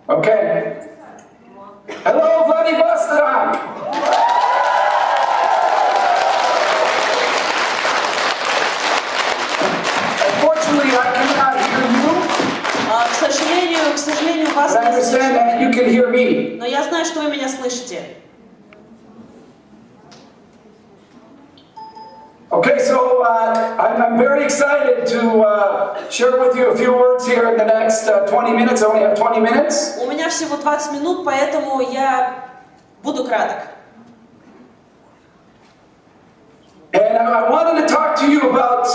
Okay. Hello, Vladivostok! Unfortunately, I cannot hear you. К сожалению, вас But I не understand слышно. that you can hear me. Но я знаю, что вы меня слышите. Okay, so I'm very excited to share with you a few words here in the next 20 minutes. I only have 20 minutes. У меня всего 20 минут, поэтому я буду краток. And I wanted to talk to you about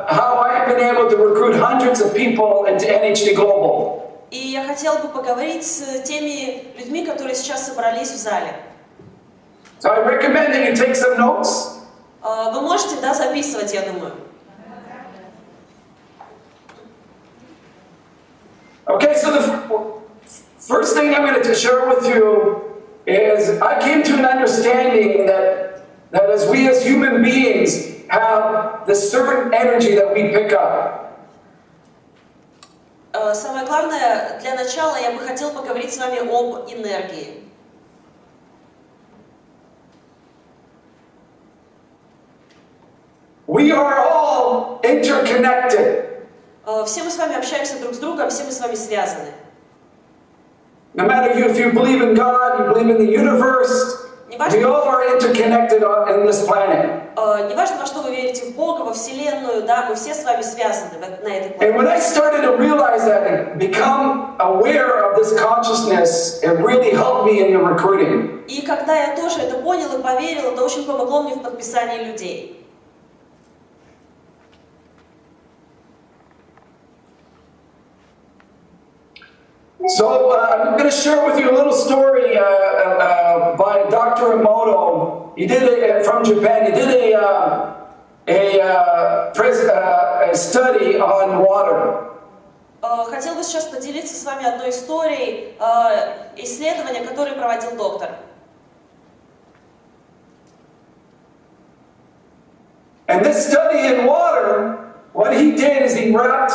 how I've been able to recruit hundreds of people into NHD Global. И я хотела бы поговорить с теми людьми, которые сейчас собрались в зале. So I recommend that you take some notes. Вы можете, да, записывать, я думаю. Okay, so the first thing I'm going to share with you is I came to an understanding that as we as human beings have this certain energy that we pick up. Самое главное, для начала я бы хотела поговорить с вами об энергии. We are all interconnected. Все мы с вами общаемся друг с другом, все мы с вами связаны. No matter if you believe in God, you believe in the universe, we all are interconnected on this planet. Неважно, во что вы верите, в Бога, во Вселенную, да, мы все с вами связаны на этой планете. And when I started to realize that and become aware of this consciousness, it really helped me in the recruiting. И когда я тоже это понял и поверил, это очень помогло мне в подписании людей. So I'm going to share with you a little story by Dr. Emoto. He did it from Japan. He did a study on water. Хотел бы сейчас поделиться с вами одной историей исследования, которое проводил доктор. And this study in water, what he did is he wrapped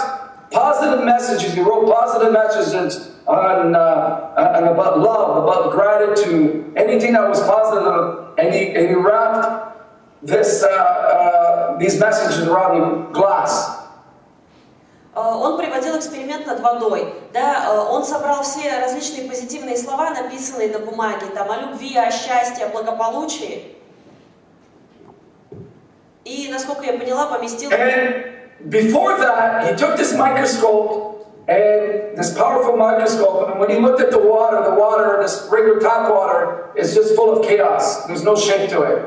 positive messages. He wrote positive messages on about love, about gratitude, anything that was positive, and he wrapped these messages around a glass. Он приводил эксперимент над водой, да, он собрал все различные позитивные слова, написанные на бумаге, там, о любви, о счастье, о благополучии, и, насколько я поняла, поместил. Before that, he took this microscope, and this powerful microscope, and when he looked at the water, this regular tap water, is just full of chaos. There's no shape to it.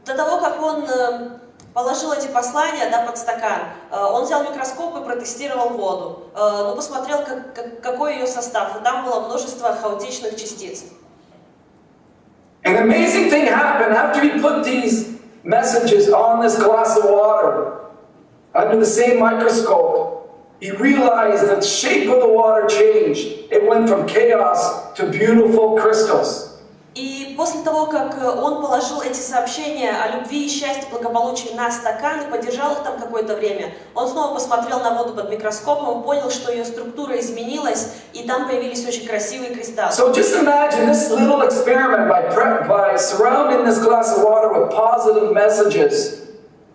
До того, как он положил эти послания, да, под стакан, он взял микроскоп и протестировал воду, ну, посмотрел, какой ее состав, и там было множество хаотичных частиц. An amazing thing happened after he put these messages on this glass of water under the same microscope. He realized that the shape of the water changed. It went from chaos to beautiful crystals. И после того, как он положил эти сообщения о любви, счастье, благополучии на стакан и подержал их там какое-то время, он снова посмотрел на воду под микроскопом и понял, что ее структура изменилась, и там появились очень красивые кристаллы. So just imagine this little experiment by surrounding this glass of water with positive messages,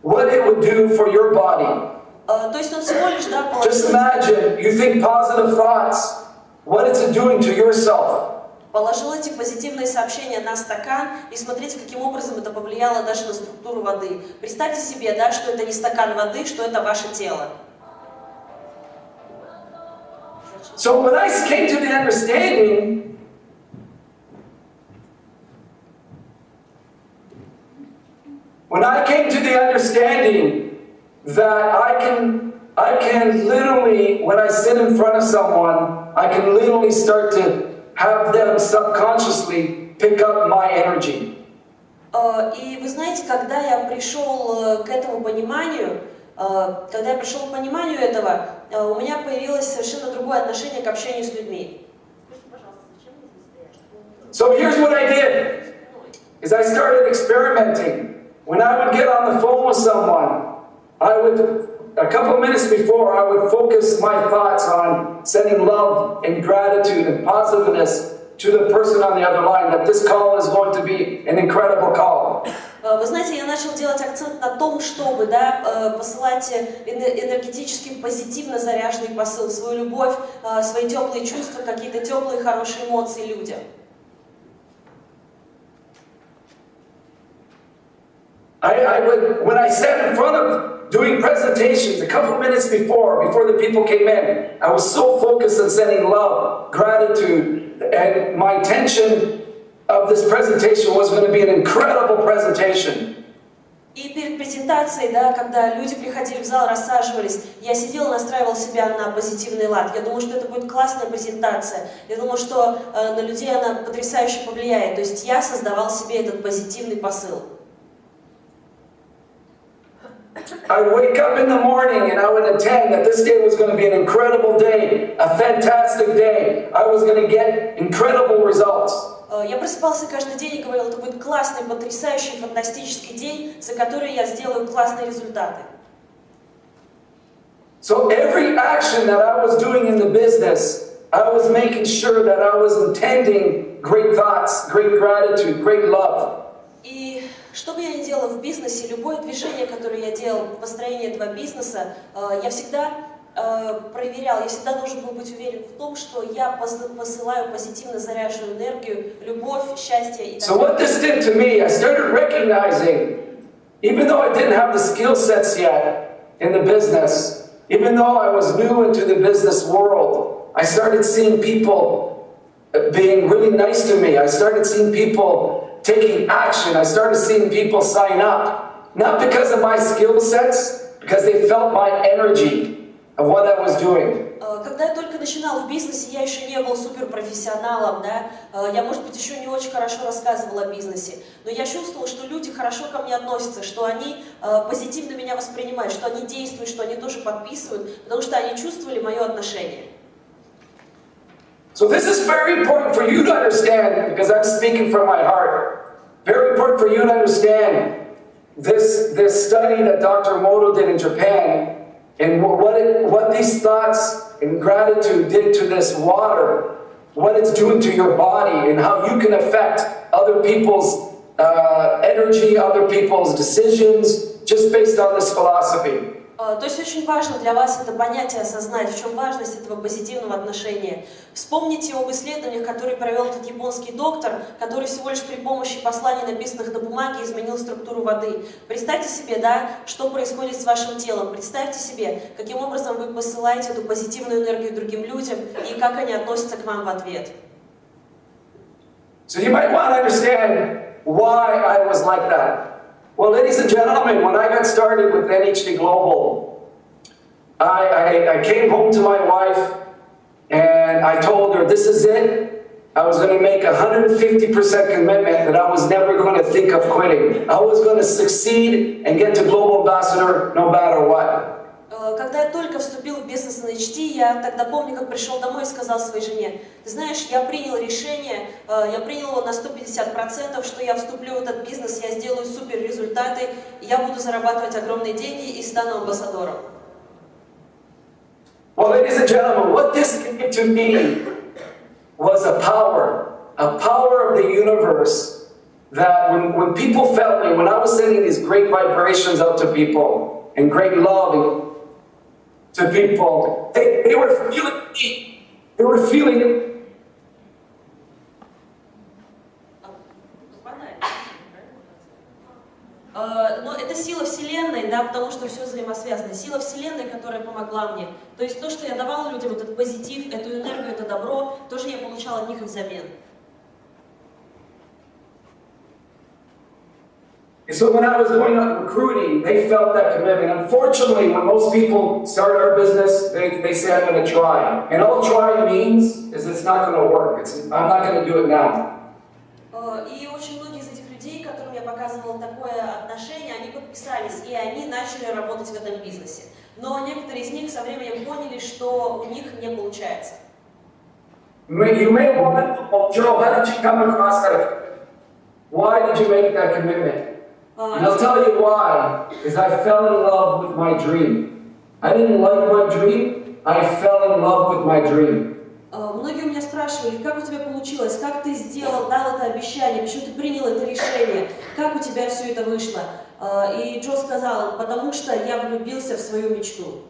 what it would do for your body. То есть он всего лишь, да, положил... Just imagine you think positive thoughts, what it's doing to yourself. Положил эти позитивные сообщения на стакан, и смотрите, каким образом это повлияло даже на структуру воды. Представьте себе, да, что это не стакан воды, что это ваше тело. So when I came to the understanding that I can literally, when I sit in front of someone, I can literally start to have them subconsciously pick up my energy. И вы знаете, когда я пришел к этому пониманию, этого, у меня появилось совершенно другое отношение к общению с людьми. So here's what I did, is I started experimenting. When I would get on the phone with someone, a couple of minutes before, I would focus my thoughts on sending love and gratitude and positiveness to the person on the other line, that this call is going to be an incredible call. Вы знаете, я начал делать акцент на том, чтобы посылать энергетически позитивно заряженный посыл, свою любовь, свои теплые чувства, какие-то теплые, хорошие эмоции людям. When I sat in front of doing presentations a couple minutes before the people came in, I was so focused on sending love, gratitude, and my intention of this presentation was going to be an incredible presentation. И перед презентацией, когда люди приходили в зал, рассаживались, я сидела, настраивала себя на позитивный лад. Я думала, что это будет классная презентация. Я думала, что на людей она потрясающе повлияет. То есть я создавал себе этот позитивный посыл. I would wake up in the morning and I would intend that this day was going to be an incredible day, a fantastic day. I was going to get incredible results. Я просыпался каждый день и говорил, это будет классный, потрясающий, фантастический день, за который я сделаю классные результаты. So every action that I was doing in the business, I was making sure that I was intending great thoughts, great gratitude, great love. И что бы я ни делала в бизнесе, любое движение, которое я делала в построении этого бизнеса, я всегда проверял, я всегда должен был быть уверен в том, что я посылаю позитивно заряженную энергию, любовь, счастье и так далее. So what this did to me, I started recognizing, even though I didn't have the skill sets yet in the business, even though I was new into the business world, I started seeing people being really nice to me. I started seeing people taking action. I started seeing people sign up, not because of my skill sets, because they felt my energy of what I was doing. Когда я только начинала в бизнесе, я еще не был суперпрофессионалом, я, может быть, еще не очень хорошо рассказывала о бизнесе, но я чувствовала, что люди хорошо ко мне относятся, что они позитивно меня воспринимают, что они действуют, что они тоже подписывают, потому что они чувствовали мое отношение. So this is very important for you to understand, because I'm speaking from my heart. Very important for you to understand this study that Dr. Moto did in Japan, and what these thoughts and gratitude did to this water, what it's doing to your body, and how you can affect other people's energy, other people's decisions, just based on this philosophy. То есть очень важно для вас это понять и осознать, в чем важность этого позитивного отношения. Вспомните об исследованиях, которые провел этот японский доктор, который всего лишь при помощи посланий, написанных на бумаге, изменил структуру воды. Представьте себе, что происходит с вашим телом. Представьте себе, каким образом вы посылаете эту позитивную энергию другим людям и как они относятся к вам в ответ. So you might want to understand why I was like that. Well, ladies and gentlemen, when I got started with NHD Global, I came home to my wife and I told her, this is it. I was going to make 150% commitment that I was never going to think of quitting. I was going to succeed and get to Global Ambassador no matter what. Когда я только вступил в бизнес NHD, я тогда помню, как пришел домой и сказал своей жене, ты знаешь, я принял решение, я принял его на 150%, что я вступлю в этот бизнес, я сделаю супер результаты, я буду зарабатывать огромные деньги и стану амбассадором. Well, ladies and gentlemen, what this gave to me was a power of the universe, that when people felt me, when I was sending these great vibrations out to people and great love to people, they were feeling me. They were feeling. Но это сила Вселенной, потому что все взаимосвязано. Сила Вселенной, которая помогла мне. То есть то, что я давала людям, этот позитив, эту энергию, это добро, тоже я получала от них взамен. And so when I was going out recruiting, they felt that commitment. Unfortunately, when most people start our business, they say, I'm going to try. And all try means is it's not going to work. I'm not going to do it now. И очень многие из этих людей, которым я показывала такое отношение, они подписались, и они начали работать в этом бизнесе. Но некоторые из них со временем поняли, что у них не получается. You may want to know, Joe, how did you come across that? Why did you make that commitment? And I'll tell you why. Because I fell in love with my dream. I didn't like my dream. I fell in love with my dream. Многие у меня спрашивали, как у тебя получилось, как ты сделал, дал это обещание, почему ты принял это решение, как у тебя все это вышло. И Джо сказал, потому что я влюбился в свою мечту.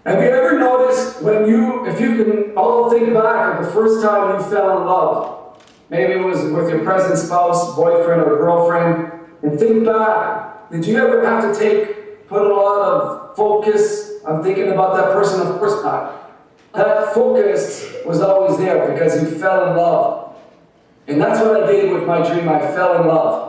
Have you ever noticed if you can all think back of the first time you fell in love, maybe it was with your present spouse, boyfriend, or girlfriend, and think back, did you ever have to put a lot of focus on thinking about that person? Of course not. That focus was always there because you fell in love. And that's what I did with my dream. I fell in love.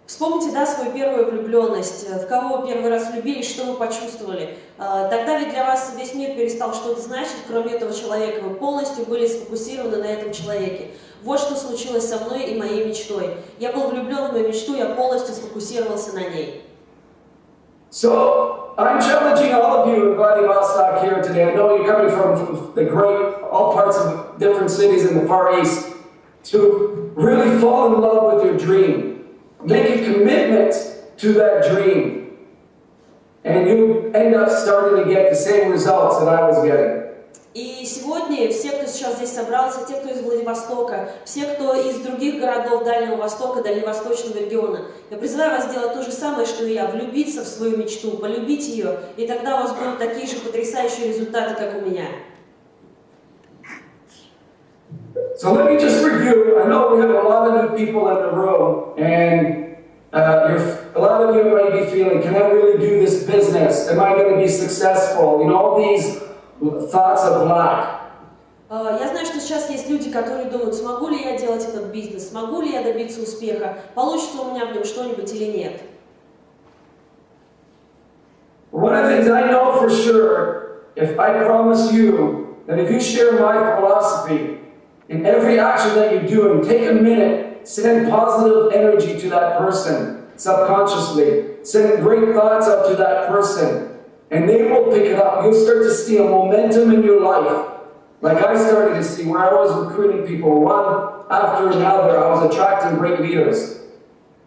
Вспомните, да, свою первую влюбленность, в кого вы первый раз влюбились, что вы почувствовали. Тогда ведь для вас весь мир перестал что-то значить, кроме этого человека. Вы полностью были сфокусированы на этом человеке. Вот что случилось со мной и моей мечтой. Я был влюблен в мою мечту, я полностью сфокусировался на ней. So, I'm challenging all of you in Vladivostok here today. I know you're coming from all parts of different cities in the Far East, to really fall in love with your dream. Make a commitment to that dream. And you end up starting to get the same results that I was getting. И сегодня все, кто сейчас здесь собрался, те, кто из Владивостока, все, кто из других городов Дальнего Востока, Дальневосточного региона, я призываю вас сделать то же самое, что и я, влюбиться в свою мечту, полюбить ее, и тогда у вас будут такие же потрясающие результаты, как у меня. So let me just review. I know we have a lot of new people in the room, and a lot of you might be feeling, can I really do this business? Am I going to be successful? You know, all these thoughts of lack. Я знаю, что сейчас есть люди, которые думают, смогу ли я делать этот бизнес, смогу ли я добиться успеха, получится у меня в нем что-нибудь или нет. One of the things I know for sure, if I promise you that if you share my philosophy in every action that you do, and take a minute, send positive energy to that person subconsciously, send great thoughts up to that person, and they will pick it up. You'll start to see a momentum in your life. Like I started to see where I was recruiting people, one after another, I was attracting great leaders.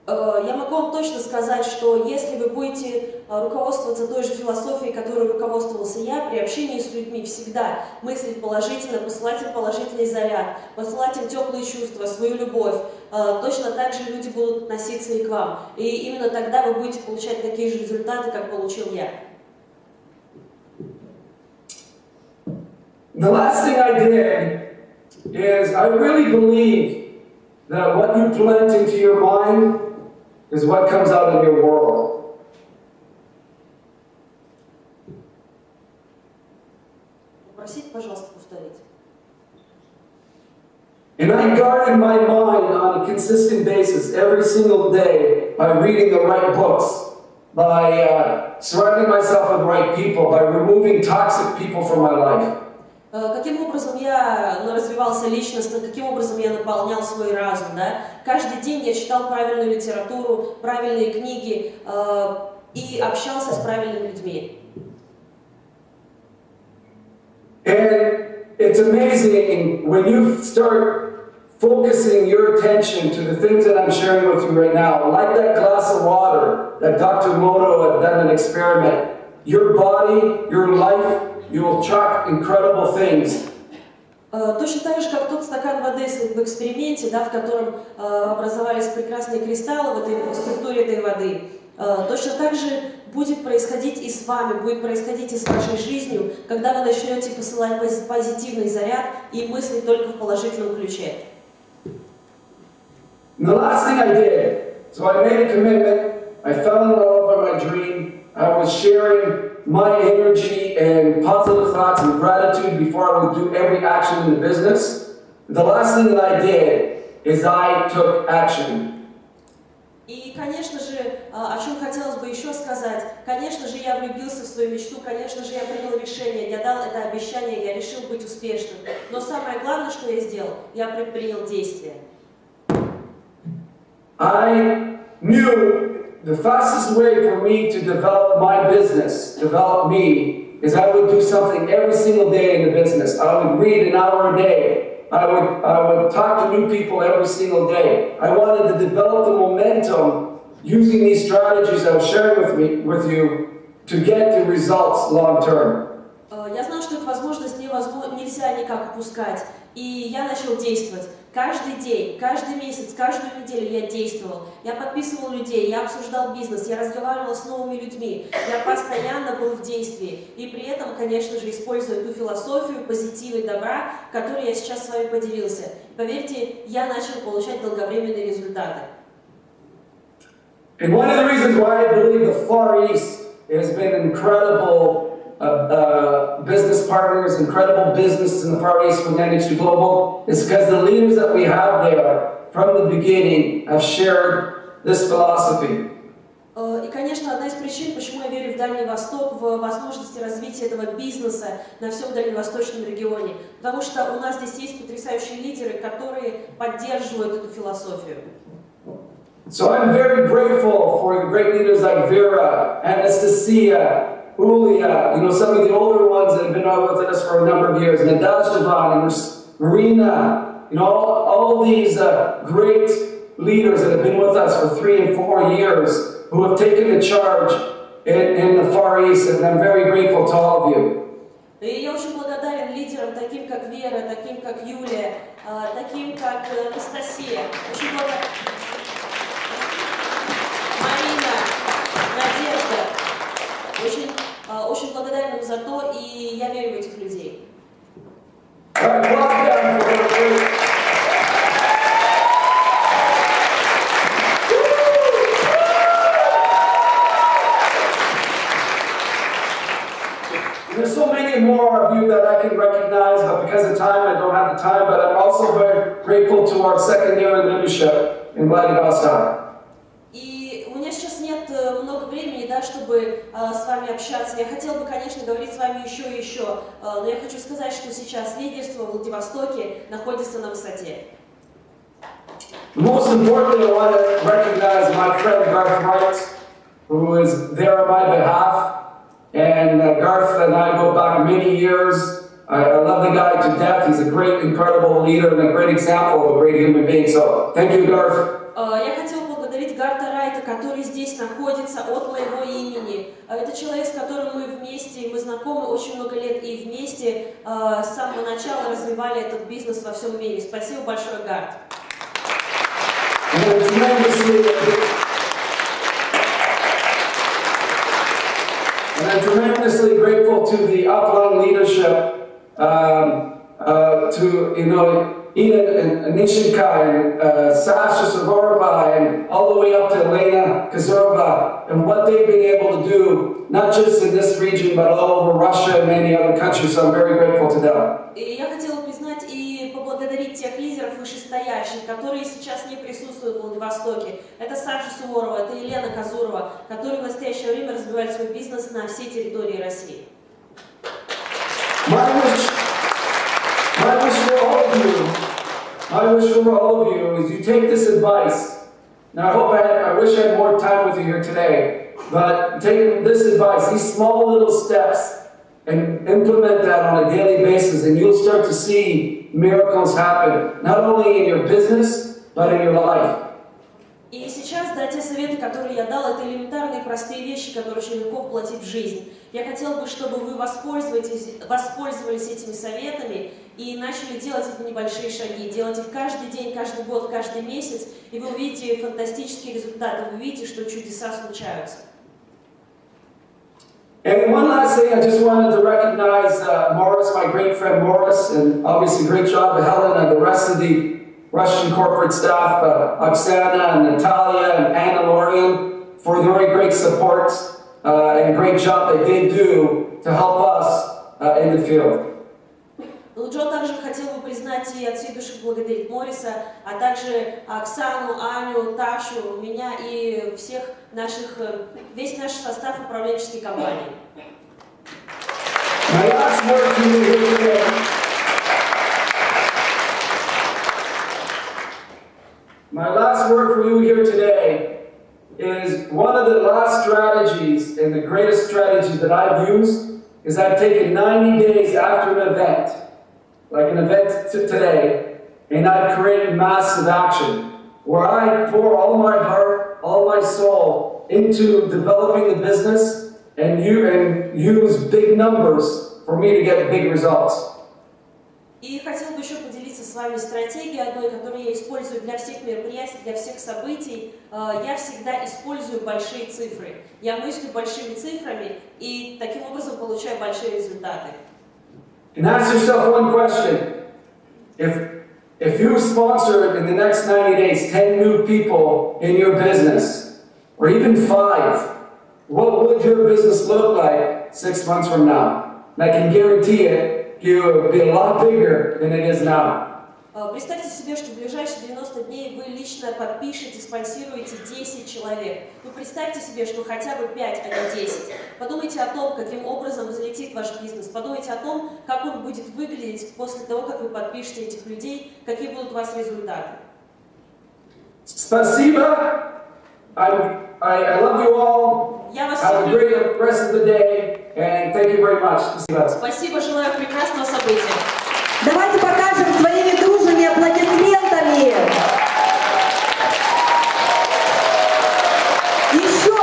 Я могу вам точно сказать, что если вы будете руководствоваться той же философией, которой руководствовался я, при общении с людьми всегда мыслить положительно, посылать им положительный заряд, посылать им теплые чувства, свою любовь, точно так же люди будут относиться и к вам. И именно тогда вы будете получать такие же результаты, как получил я. The last thing I did is I really believe that what you plant into your mind is what comes out in your world. Попросите, пожалуйста, повторить. And I guarded my mind on a consistent basis every single day by reading the right books, by surrounding myself with the right people, by removing toxic people from my life. Каким образом я развивался личностно, каким образом я наполнял свой разум, да? Каждый день я читал правильную литературу, правильные книги и общался с правильными людьми. And it's amazing when you start focusing your attention to the things that I'm sharing with you right now, like that glass of water that Dr. Moto had done an experiment. Your body, your life, you will attract incredible things. Точно так же, как тот стакан воды в эксперименте, да, в котором образовались прекрасные кристаллы в структуре этой воды. Точно так же будет происходить и с вами, будет происходить и с вашей жизнью, когда вы начнете посылать позитивный заряд и мыслить только в положительном ключе. And the last thing I did, so I made a commitment, I fell in love with my dream, I was sharing my energy and positive thoughts and gratitude before I would do every action in the business. The last thing that I did is I took action. И, конечно же, о чем хотелось бы еще сказать, конечно же, я влюбился в свою мечту, конечно же, я принял решение, я дал это обещание, я решил быть успешным. Но самое главное, что я сделал, я предпринял действия. I knew the fastest way for me to develop my business, develop me, is I would do something every single day in the business. I would read an hour a day. I would talk to new people every single day. I wanted to develop the momentum using these strategies I was sharing with you to get the results long term. Я знал, что эту возможность нельзя никак упускать, и я начал действовать. Каждый день, каждый месяц, каждую неделю я действовал. Я подписывал людей, я обсуждал бизнес, я разговаривал с новыми людьми. Я постоянно был в действии. И при этом, конечно же, используя ту философию позитива и добра, которой я сейчас с вами поделился. Поверьте, я начал получать долговременные результаты. And one of the reasons why I believe the Far East has been incredible business partners, incredible business in the Far East with NH2 Global, is because the leaders that we have there from the beginning have shared this philosophy. И, конечно, одна из причин, почему я верю в Дальний Восток, в возможности развития этого бизнеса на всем Дальневосточном регионе. Потому что у нас здесь есть потрясающие лидеры, которые поддерживают эту философию. So I'm very grateful for great leaders like Vera, Anastasia, Ulia, some of the older ones that have been out with us for a number of years, Nadezhdevan and Marina, all these great leaders that have been with us for 3 and 4 years who have taken the charge in the Far East, and I'm very grateful to all of you. И я очень благодарен лидерам, таким как Вера, таким как Юлия, таким как Анастасия, очень благодарен Марина, Надежда, очень благодарен им за то, и я верю в этих людей. There's so many more of you that I can recognize, but because of time, I don't have the time, but I'm also very grateful to our secondary leadership in Vladivostok. И у меня сейчас нет много времени, чтобы с вами общаться. Я хотела бы, конечно, говорить с вами еще и еще, но я хочу сказать, что сейчас лидерство в Владивостоке находится на высоте. Most importantly, I want to recognize my friend Garth Wright, who is there on my behalf. And Garth and I go back many years. I love the guy to death. He's a great, incredible leader and a great example of a great human being. So, thank you, Garth. Я хотела поблагодарить Гарта Райта, который здесь находится от моего имени. Это человек, с которым мы вместе, мы знакомы очень много лет и вместе с самого начала развивали этот бизнес во всем мире. Спасибо большое, Гарт. And I'm tremendously grateful to the upline leadership, to Ina and Nishinka and Sasha Savorova and all the way up to Elena Kazurova and what they've been able to do, not just in this region, but all over Russia and many other countries. So I'm very grateful to them. И я хотела признать и поблагодарить тех лидеров вышестоящих, которые сейчас не присутствуют в Владивостоке. Это Саша Суворова, это Елена Казурова, которые в настоящее время развивают свой бизнес на всей территории России. My wish for all of you is you take this advice. Now I wish I had more time with you here today, but take this advice, these small little steps, and implement that on a daily basis, and you'll start to see miracles happen, not only in your business, but in your life. И сейчас, те советы, которые я дал, это элементарные простые вещи, которые очень легко воплотить в жизнь. Я хотела бы, чтобы вы воспользовались этими советами и начали делать эти небольшие шаги, делать их каждый день, каждый год, каждый месяц, и вы увидите фантастические результаты, вы увидите, что чудеса случаются. And one last thing, I just wanted to recognize Morris, my great friend Morris, and obviously great job to Helen and the rest of the Russian corporate staff, Oksana and Natalia and Anna Lorian, for the very great support and great job they did do to help us in the field. Джо также хотел бы признать и от всей души благодарить Мориса, а также Оксану, Аню, Ташу, меня и весь наш состав управленческой компании. My last word for you here today is one of the last strategies and the greatest strategies that I've used is I've taken 90 days after an event, like an event today, and I create massive action, where I pour all my heart, all my soul into developing the business and use big numbers for me to get big results. И хотел бы еще поделиться с вами стратегией одной, которую я использую для всех мероприятий, для всех событий. Я всегда использую большие цифры. Я мыслю большими цифрами и таким образом получаю большие результаты. And ask yourself one question. If you sponsor in the next 90 days 10 new people in your business, or even 5, what would your business look like 6 months from now? And I can guarantee it, you will be a lot bigger than it is now. Представьте себе, что в ближайшие 90 дней вы лично подпишете, спонсируете 10 человек. Ну, представьте себе, что хотя бы 5, а не 10. Подумайте о том, каким образом взлетит ваш бизнес. Подумайте о том, как он будет выглядеть после того, как вы подпишете этих людей, какие будут у вас результаты. Спасибо. I love you all. Have a great rest of the day, and thank you very much. Спасибо, желаю прекрасного события. Давайте покажем своими дружными аплодисментами. Еще.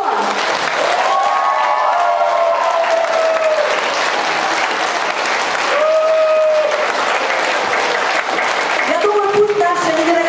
Я думаю, пусть наша невероятная